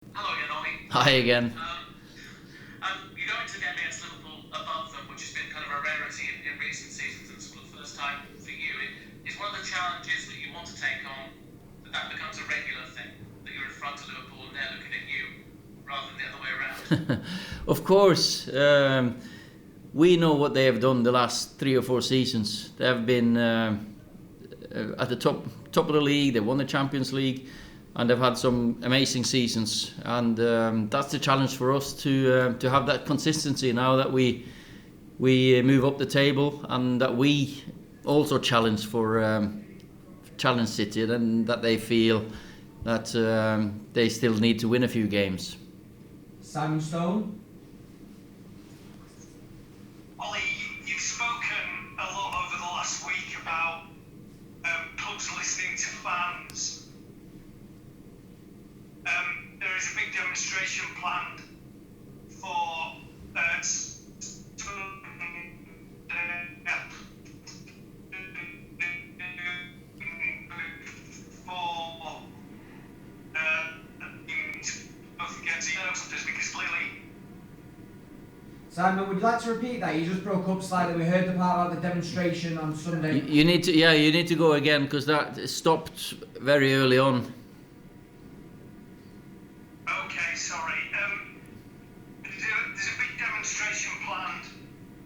Hello again, Ollie. Hi again. You go into the game against Liverpool above them, which has been kind of a rarity in recent seasons, and it's for the first time for you. It's one of the challenges that you want to take on, that becomes a regular thing, that you're in front of Liverpool and they're looking at you rather than the other way around. Of course, we know what they have done the last 3 or 4 seasons. They have been at the top of the league. They won the Champions League, and they've had some amazing seasons. And that's the challenge for us to have that consistency now that we move up the table, and that we also challenge for challenge City, and that they feel that they still need to win a few games. Simon Stone. Ollie, you've spoken a lot over the last week about clubs listening to fans. There is a big demonstration planned for both against because clearly. Simon, would you like to repeat that? You just broke up slightly. We heard the part about the demonstration on Sunday. You need to go again, because that stopped very early on. Okay, sorry. There's a big demonstration planned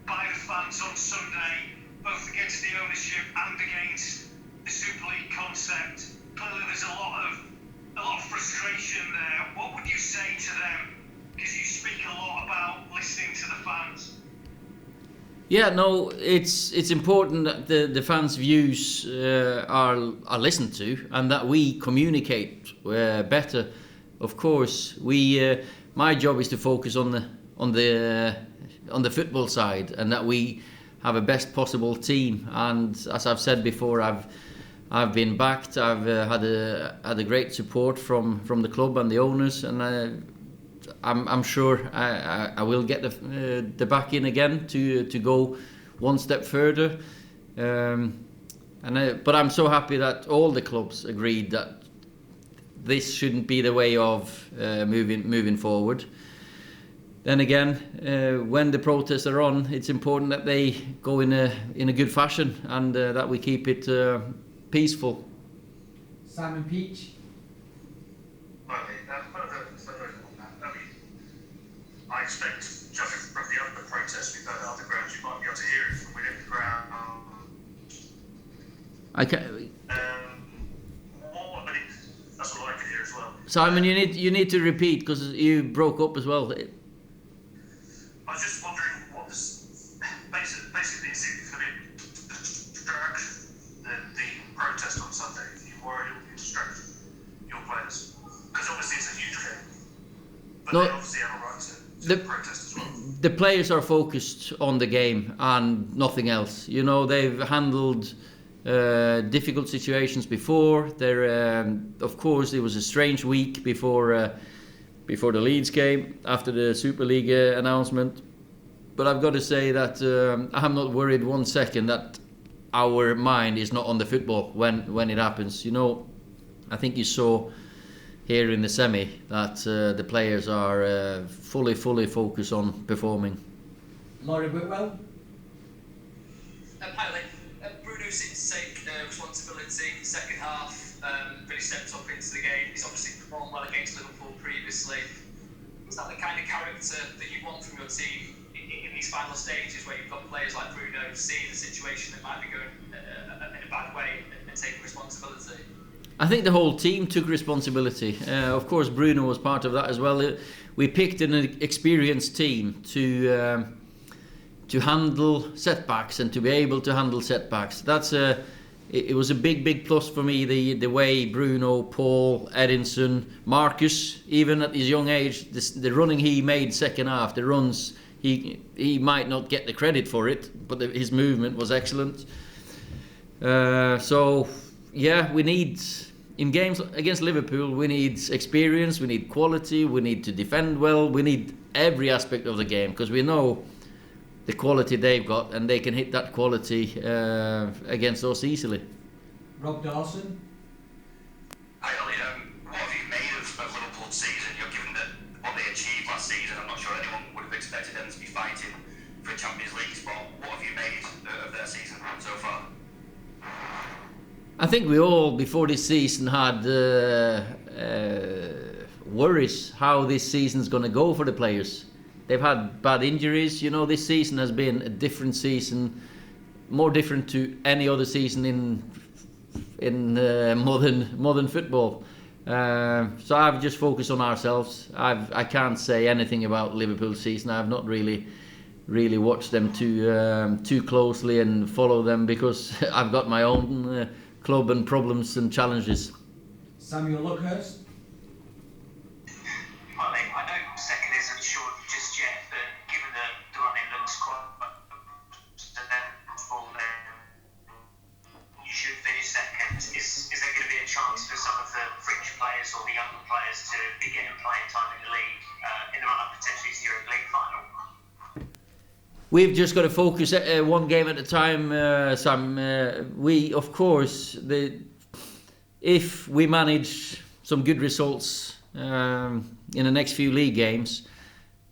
by the fans on Sunday, both against the ownership and against the Super League concept. Clearly, there's a lot of frustration there. What would you say to them? Because you speak a lot about listening to the fans. Yeah, no, it's important that the fans' views are listened to, and that we communicate better. Of course, my job is to focus on the football side, and that we have a best possible team. And as I've said before, I've been backed. I've had a great support from the club and the owners, and I'm sure I will get the back in again to go one step further. But I'm so happy that all the clubs agreed that this shouldn't be the way of moving forward. Then again, when the protests are on, it's important that they go in a good fashion, and that we keep it peaceful. Simon Peach. I expect, judging from the other protests we've had at other grounds, you might be able to hear it from within the ground. That's what I can hear as well. Simon, you need to repeat, because you broke up as well. I was just wondering what this basically is it going to distract the protest on Sunday? If you worry it will distract your players, because obviously it's a huge game, but No. they obviously have a right to protest as well. The players are focused on the game and nothing else. You know, they've handled difficult situations before. Of course, it was a strange week before the Leeds game, after the Super League announcement. But I've got to say that I'm not worried 1 second that our mind is not on the football when it happens. You know, I think you saw here in the semi that the players are fully focused on performing. Laurie Whitwell. Hi, Lee. Bruno seemed to take responsibility in the second half, really stepped up into the game. He's obviously performed well against Liverpool previously. Is that the kind of character that you want from your team in these final stages, where you've got players like Bruno seeing the situation that might be going in a bad way and taking responsibility? I think the whole team took responsibility. Of course, Bruno was part of that as well. We picked an experienced team to handle setbacks, and to be able to handle setbacks. It was a big plus for me, the way Bruno, Paul, Edinson, Marcus, even at his young age, the running he made second half, the runs, he might not get the credit for it, but his movement was excellent. So yeah, we need, in games against Liverpool, we need experience, we need quality, we need to defend well, we need every aspect of the game, because we know the quality they've got, and they can hit that quality against us easily. Rob Dawson. Hi Ollie, what have you made of Liverpool's season? You're given I think we all, before this season, had worries how this season's going to go for the players. They've had bad injuries. You know, this season has been a different season, more different to any other season in modern football. So I've just focused on ourselves. I can't say anything about Liverpool's season. I've not really watched them too closely and follow them because I've got my own club and problems and challenges. Samuel Luckhurst. I know second isn't sure just yet, but given the running looks quite full, then you should finish second. Is there going to be a chance for some of the fringe players or the young players to be getting playing time in the league in the run-up potentially to the Europa League final? We've just got to focus one game at a time, Sam. We, of course, if we manage some good results in the next few league games,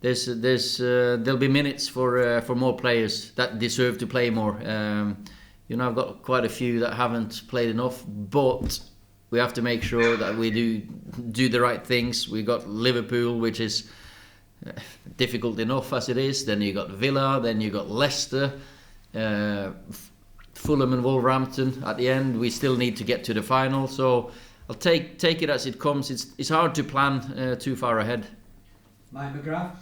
there'll be minutes for more players that deserve to play more. I've got quite a few that haven't played enough, but we have to make sure that we do the right things. We got Liverpool, which is difficult enough as it is. Then you got Villa, then you got Leicester, Fulham and Wolverhampton. At the end, we still need to get to the final. So I'll take it as it comes. It's hard to plan too far ahead. Mike McGrath.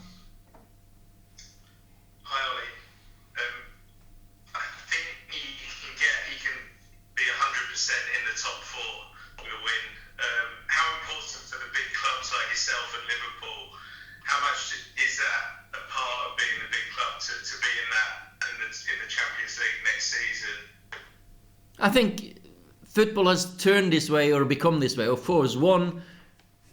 Hi Ollie. I think he can be 100% in the top four with a win. How important for the big clubs like yourself and Liverpool? How much is that a part of being a big club to be in that in the Champions League next season? I think football has turned this way or become this way. Of course,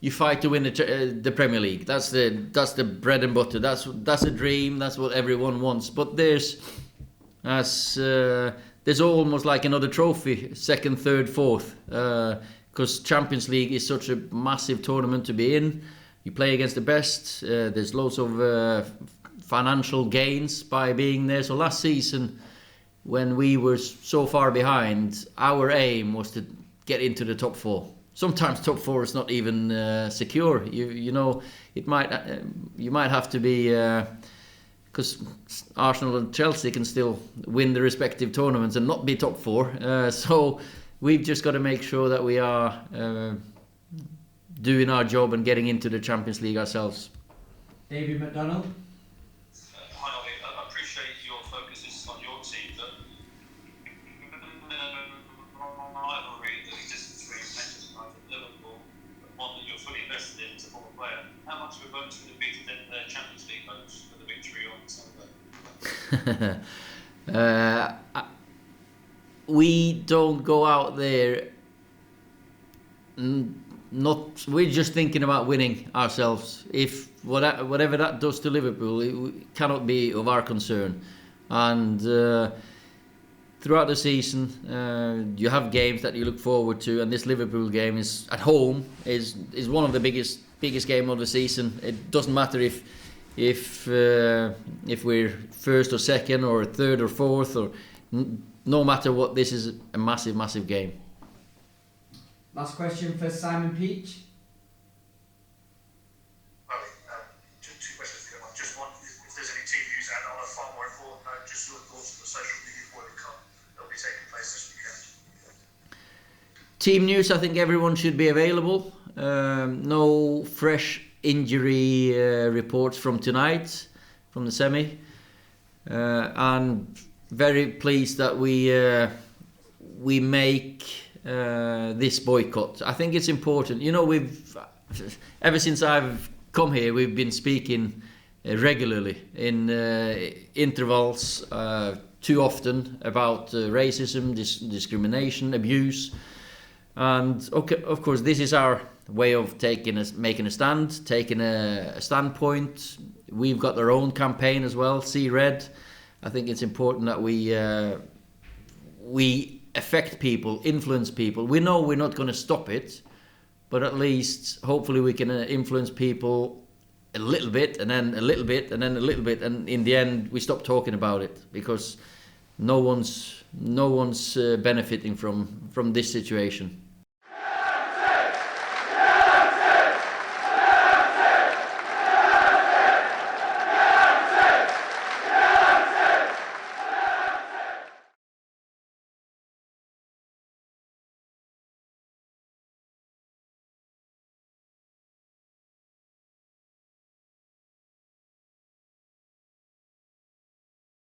you fight to win the Premier League. That's the bread and butter. That's a dream. That's what everyone wants. But there's almost like another trophy, second, third, fourth, because Champions League is such a massive tournament to be in. You play against the best. There's loads of financial gains by being there. So last season, when we were so far behind, our aim was to get into the top four. Sometimes top four is not even secure. You might have to be, because Arsenal and Chelsea can still win the respective tournaments and not be top four. So we've just got to make sure that we are doing our job and getting into the Champions League ourselves. David McDonald. Hi Ollie, I appreciate your focus is on your team, but rivalry that exists between Manchester United and Liverpool, one that you're fully invested in as a former player, how much of a bonus would it be to get the Champions League hopes for the victory on Sunday? We don't go out there. We're just thinking about winning ourselves. If whatever that does to Liverpool, it cannot be of our concern. And throughout the season, you have games that you look forward to, and this Liverpool game is at home is one of the biggest game of the season. It doesn't matter if we're first or second or third or fourth, or no matter what. This is a massive game. Last question for Simon Peach. Two questions for you. Just one, if there's any team news, and on a far more important note, just your thoughts on the social media World Cup that will be taking place this weekend. Team news, I think everyone should be available. No fresh injury reports from tonight, from the semi. And very pleased that we make this boycott. I think it's important. We've ever since I've come here, we've been speaking regularly in intervals, too often, about racism, discrimination, abuse, and of course this is our way of making a stand, taking a standpoint. We've got our own campaign as well, See Red. I think it's important that we affect people, influence people. We know we're not going to stop it, but at least hopefully we can influence people a little bit, and then a little bit, and then a little bit, and in the end we stop talking about it, because no one's benefiting from this situation.